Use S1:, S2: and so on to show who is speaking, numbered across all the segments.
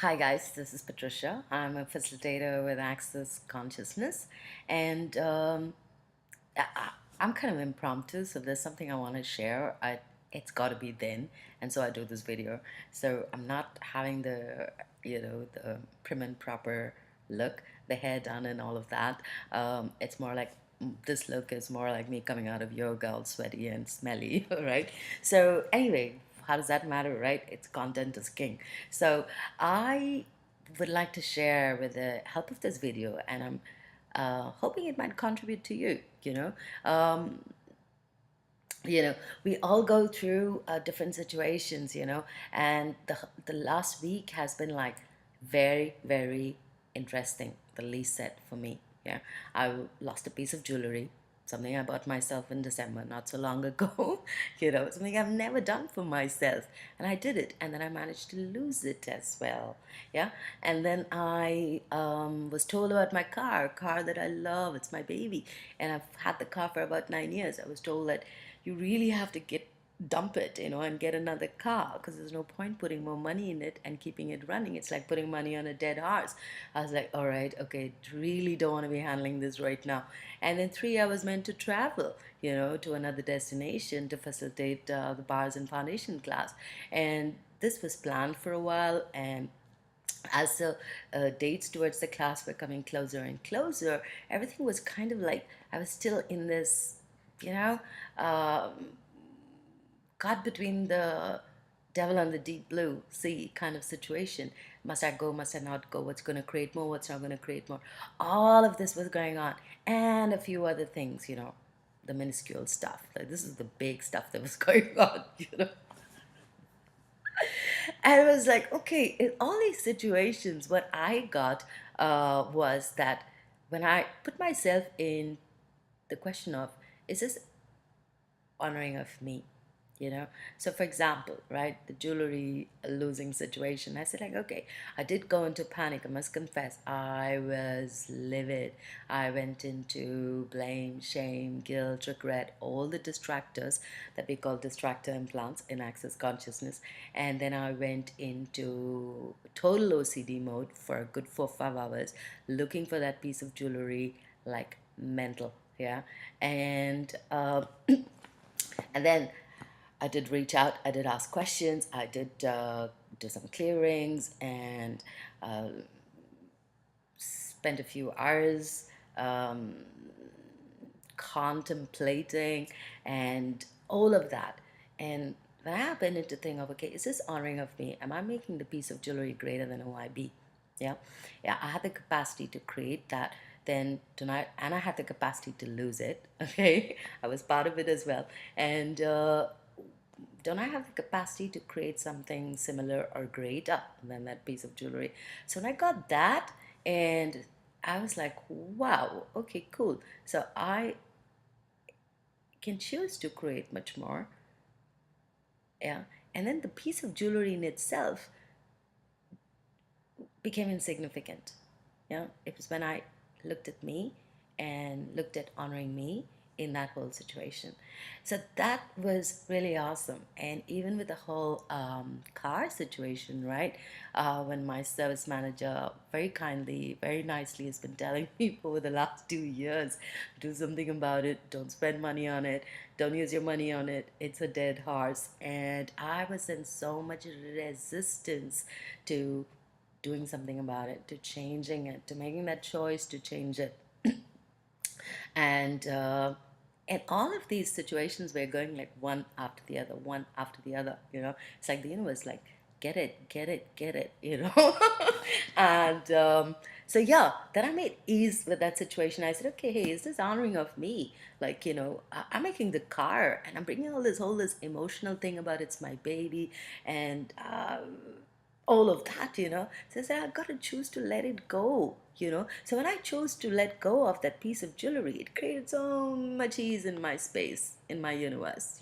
S1: Hi guys, this is Patricia. I'm a facilitator with Access Consciousness, and I'm kind of impromptu, so there's something I want to share. It's got to be then, and so I do this video. So I'm not having the prim and proper look, the hair done, and all of that. It's more like this look is more like me coming out of yoga, all sweaty and smelly, right? So anyway, how does that matter, right? It's content is king. So I would like to share with the help of this video, and I'm hoping it might contribute to you. Um, you know, we all go through different situations, and the last week has been like very, very interesting, the least said for me. Yeah, I lost a piece of jewelry, something I bought myself in December, not so long ago. Something I've never done for myself, and I did it, and then I managed to lose it as well. Yeah, and then I was told about my car that I love. It's my baby, and I've had the car for about 9 years. I was told that you really have to dump it, and get another car, because there's no point putting more money in it and keeping it running. It's like putting money on a dead horse. I was like, all right, okay, really don't want to be handling this right now. And then 3 hours meant to travel, to another destination to facilitate the bars and foundation class. And this was planned for a while, and as the dates towards the class were coming closer and closer, everything was kind of like I was still in this, you know, um, caught between the devil and the deep blue sea kind of situation. Must I go? Must I not go? What's going to create more? What's not going to create more? All of this was going on, and a few other things, the minuscule stuff. Like this is the big stuff that was going on. And it was like, okay, in all these situations, what I got was that when I put myself in the question of, is this honoring of me? So for example, right, the jewelry losing situation, I said, like, okay, I did go into panic. I must confess, I was livid. I went into blame, shame, guilt, regret, all the distractors that we call distractor implants in Access Consciousness. And then I went into total OCD mode for a good 4 5 hours, looking for that piece of jewelry like mental. Yeah. And then I did reach out, I did ask questions, I did do some clearings, and uh, spent a few hours um, contemplating and all of that. And then I happened into think of, okay, is this honoring of me? Am I making the piece of jewelry greater than who I be? Yeah, yeah. I had the capacity to create that. Then tonight, and I had the capacity to lose it. Okay, I was part of it as well, and don't I have the capacity to create something similar or greater than that piece of jewelry? So when I got that, and I was like, wow, okay, cool. So I can choose to create much more. Yeah. And then the piece of jewelry in itself became insignificant. It was when I looked at me and looked at honoring me in that whole situation. So that was really awesome. And even with the whole car situation, right? When my service manager very kindly, very nicely has been telling me over the last 2 years, do something about it, don't spend money on it, don't use your money on it, it's a dead horse. And I was in so much resistance to doing something about it, to changing it, to making that choice to change it. And all of these situations were going like one after the other, one after the other. It's like the universe, like, get it, get it, get it. And so yeah, then I made ease with that situation. I said, okay, hey, is this honoring of me? Like, I'm making the car, and I'm bringing all this emotional thing about it's my baby, and all of that. So I said, I got to choose to let it go. So when I chose to let go of that piece of jewelry, it created so much ease in my space, in my universe.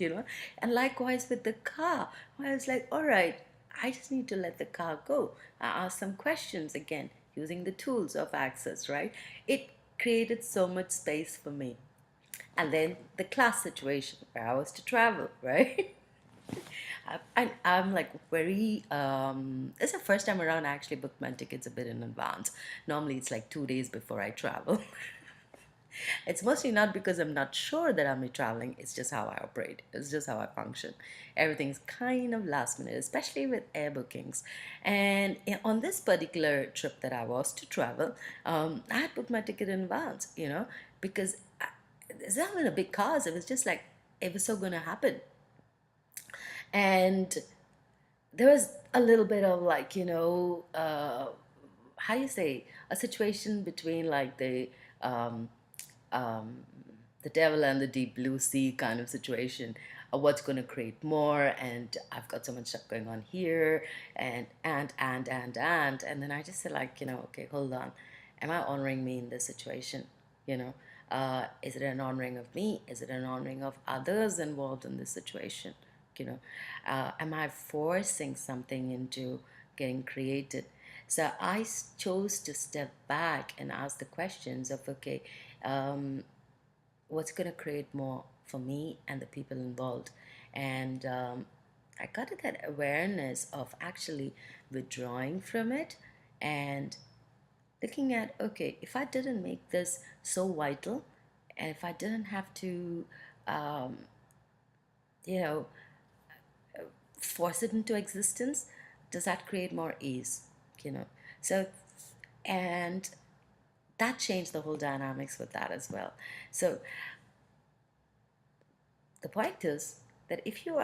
S1: And likewise with the car, I was like, all right, I just need to let the car go. I asked some questions again, using the tools of access, right? It created so much space for me. And then the class situation where I was to travel, right? I'm like very, it's the first time around I actually booked my tickets a bit in advance. Normally it's like 2 days before I travel. It's mostly not because I'm not sure that I'm traveling, it's just how I operate, it's just how I function. Everything's kind of last minute, especially with air bookings. And on this particular trip that I was to travel, I had booked my ticket in advance, because it's not even a big cause. It was just like, it was so going to happen. And there was a little bit of like, how do you say, a situation between like um, um, the devil and the deep blue sea kind of situation of what's going to create more, and I've got so much stuff going on here, and then I just said, like, okay, hold on, am I honoring me in this situation? you know is it an honoring of me? Is it an honoring of others involved in this situation? Am I forcing something into getting created? So I chose to step back and ask the questions of, okay, um, what's going to create more for me and the people involved? And I got to that awareness of actually withdrawing from it and looking at, okay, if I didn't make this so vital, and if I didn't have to, um, you know, force it into existence, does that create more ease? You know, so and that changed the whole dynamics with that as well. So the point is that if you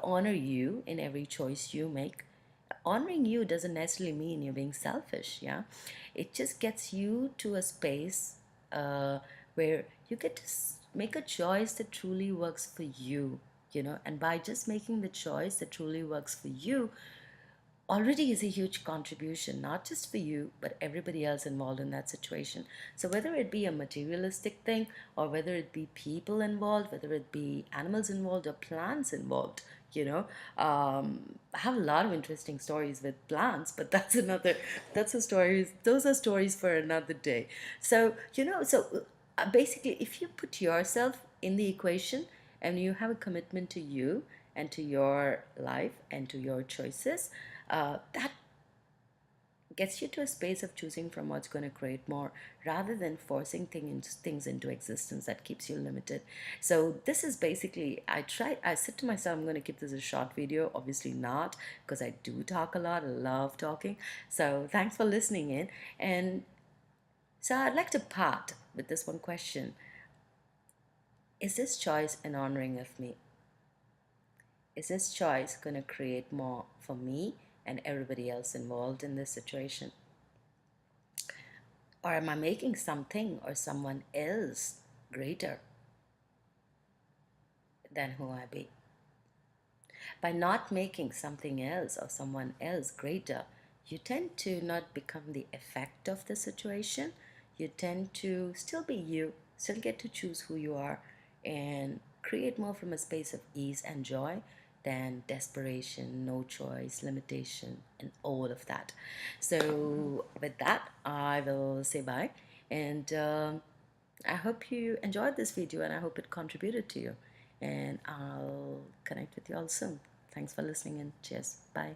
S1: honor you in every choice you make, honoring you doesn't necessarily mean you're being selfish. Yeah, it just gets you to a space where you get to make a choice that truly works for you. And by just making the choice that truly works for you, already is a huge contribution, not just for you, but everybody else involved in that situation. So, whether it be a materialistic thing, or whether it be people involved, whether it be animals involved or plants involved, I have a lot of interesting stories with plants, but that's a story, those are stories for another day. So, basically, if you put yourself in the equation and you have a commitment to you and to your life and to your choices, that gets you to a space of choosing from what's going to create more, rather than forcing things into existence that keeps you limited. So this is basically, I said to myself, I'm going to keep this a short video. Obviously not, because I do talk a lot. I love talking. So thanks for listening in. And so I'd like to part with this one question: is this choice an honoring of me? Is this choice going to create more for me and everybody else involved in this situation? Or am I making something or someone else greater than who I be? By not making something else or someone else greater, you tend to not become the effect of the situation. You tend to still be you, still get to choose who you are, and create more from a space of ease and joy than desperation, no choice, limitation, and all of that. So, with that, I will say bye. And I hope you enjoyed this video, and I hope it contributed to you. And I'll connect with you all soon. Thanks for listening, and cheers. Bye.